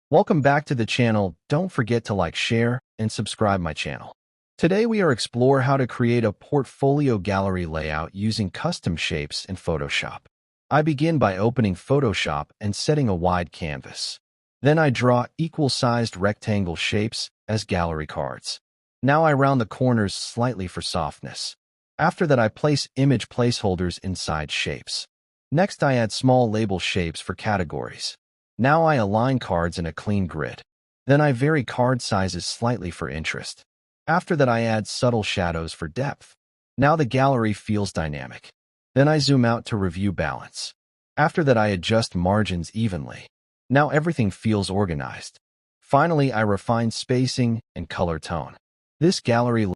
Welcome back to the channel. Don't forget to like, share, and subscribe my channel. Today we are explore how to create a portfolio gallery layout using custom shapes in Photoshop. I begin by opening Photoshop and setting a wide canvas. Then I draw equal-sized rectangle shapes as gallery cards. Now I round the corners slightly for softness. After that I place image placeholders inside shapes. Next I add small label shapes for categories. Now I align cards in a clean grid. Then I vary card sizes slightly for interest. After that I add subtle shadows for depth. Now the gallery feels dynamic. Then I zoom out to review balance. After that I adjust margins evenly. Now everything feels organized. Finally I refine spacing and color tone. This gallery